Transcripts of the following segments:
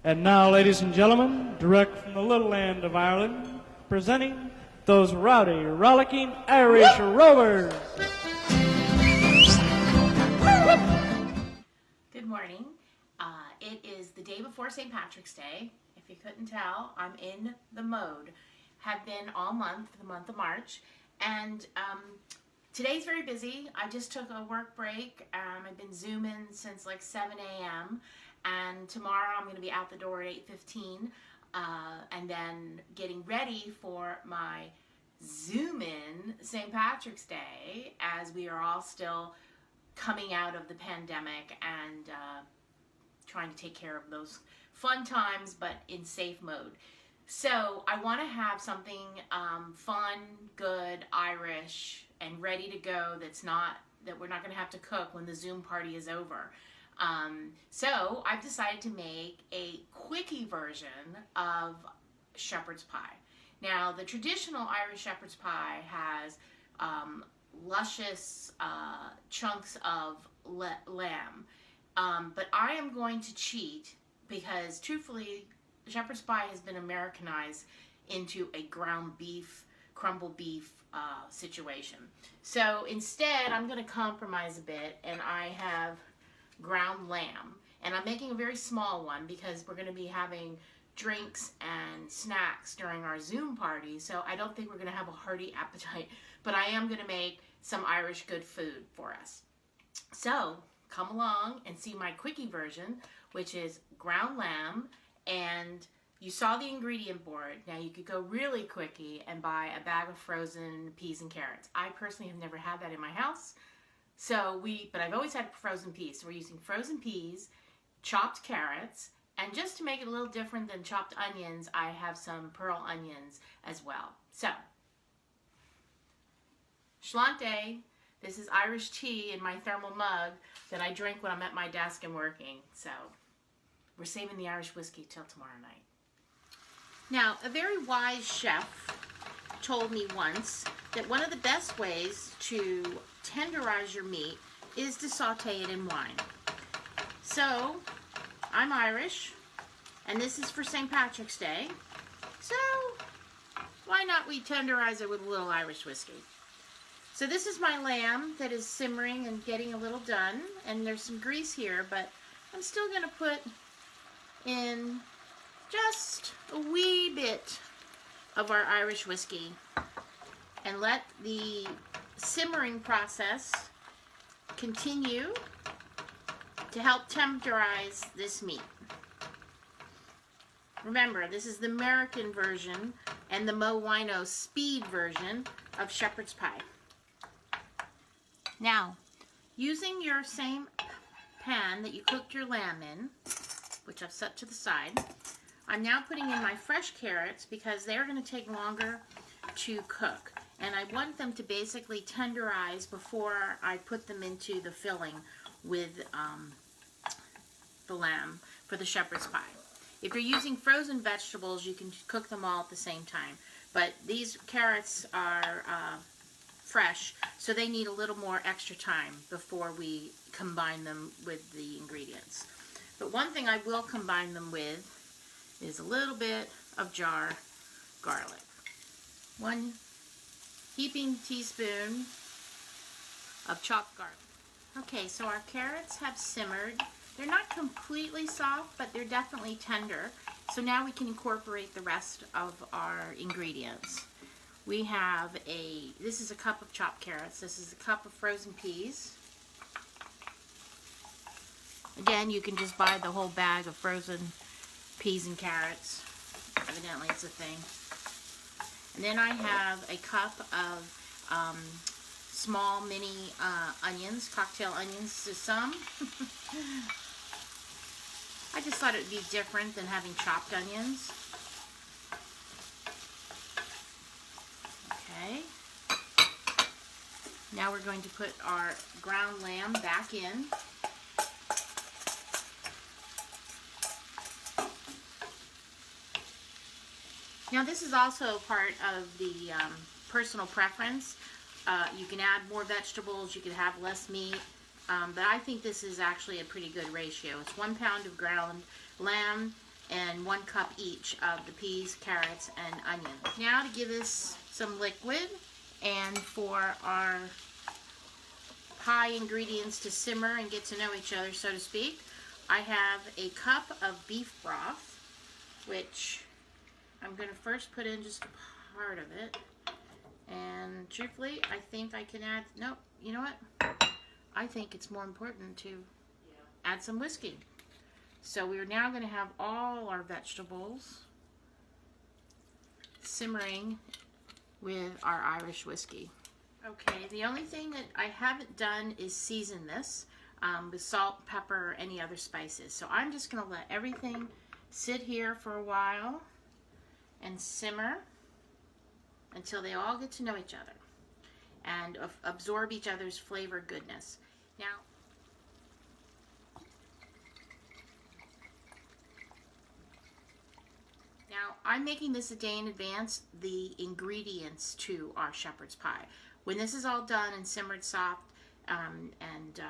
And now, ladies and gentlemen, direct from the little land of Ireland, presenting those rowdy, rollicking Irish rovers. Good morning. It is the day before St. Patrick's Day. If you couldn't tell, I'm in the mode. Have been all month, the month of March. And today's very busy. I just took a work break. I've been Zooming since like 7 a.m. And tomorrow I'm going to be out the door at 8:15. And then getting ready for my Zoom-in St. Patrick's Day, as we are all still coming out of the pandemic and trying to take care of those fun times, but in safe mode. So I want to have something fun, good, Irish, and ready to go that we're not going to have to cook when the Zoom party is over. So I've decided to make a quickie version of shepherd's pie. Now, the traditional Irish shepherd's pie has luscious chunks of lamb, but I am going to cheat because, truthfully, shepherd's pie has been Americanized into a ground beef, crumbled beef situation. So instead, I'm going to compromise a bit, and I have ground lamb, and I'm making a very small one because we're going to be having drinks and snacks during our Zoom party, so I don't think we're going to have a hearty appetite, but I am going to make some Irish good food for us. So come along and see my quickie version, which is ground lamb, and you saw the ingredient board. Now you could go really quickie and buy a bag of frozen peas and carrots. I personally have never had that in my house, but I've always had frozen peas. So we're using frozen peas, chopped carrots, and just to make it a little different than chopped onions, I have some pearl onions as well. So, Shlante, this is Irish tea in my thermal mug that I drink when I'm at my desk and working. So, we're saving the Irish whiskey till tomorrow night. Now, a very wise chef told me once that one of the best ways to tenderize your meat is to saute it in wine. So, I'm Irish, and this is for St. Patrick's Day, so why not we tenderize it with a little Irish whiskey? So this is my lamb that is simmering and getting a little done, and there's some grease here, but I'm still going to put in just a wee bit of our Irish whiskey and let the simmering process continue to help tenderize this meat. Remember, this is the American version and the MoWino speed version of shepherd's pie. Now, using your same pan that you cooked your lamb in, which I've set to the side, I'm now putting in my fresh carrots because they're going to take longer to cook. And I want them to basically tenderize before I put them into the filling with the lamb for the shepherd's pie. If you're using frozen vegetables, you can cook them all at the same time. But these carrots are fresh, so they need a little more extra time before we combine them with the ingredients. But one thing I will combine them with is a little bit of jar garlic. 1 heaping teaspoon of chopped garlic. Okay, so our carrots have simmered. They're not completely soft, but they're definitely tender. So now we can incorporate the rest of our ingredients. We have this is a cup of chopped carrots. This is a cup of frozen peas. Again, you can just buy the whole bag of frozen peas and carrots. Evidently it's a thing. And then I have a cup of small mini onions, cocktail onions to some. I just thought it would be different than having chopped onions. Okay. Now we're going to put our ground lamb back in. Now this is also part of the personal preference. You can add more vegetables, you can have less meat. But I think this is actually a pretty good ratio. It's 1 pound of ground lamb, and 1 cup each of the peas, carrots, and onions. Now to give this some liquid and for our pie ingredients to simmer and get to know each other, so to speak, I have a cup of beef broth, which I'm going to first put in just a part of it. And truthfully, I think I can add, no, you know what? I think it's more important to add some whiskey. So we're now going to have all our vegetables simmering with our Irish whiskey. Okay, the only thing that I haven't done is season this with salt, pepper, or any other spices. So I'm just going to let everything sit here for a while and simmer until they all get to know each other and absorb each other's flavor goodness. Now, I'm making this a day in advance, the ingredients to our shepherd's pie. When this is all done and simmered soft and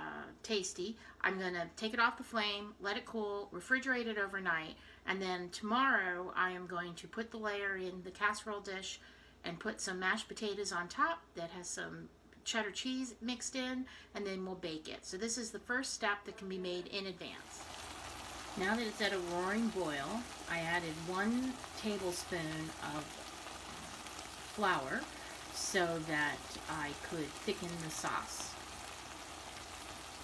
tasty, I'm going to take it off the flame, let it cool, refrigerate it overnight, and then tomorrow I am going to put the layer in the casserole dish and put some mashed potatoes on top that has some cheddar cheese mixed in, and then we'll bake it. So this is the first step that can be made in advance. Now that it's at a roaring boil, I added 1 tablespoon of flour so that I could thicken the sauce.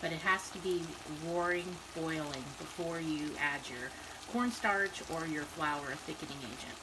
But it has to be roaring, boiling before you add your cornstarch or your flour thickening agent.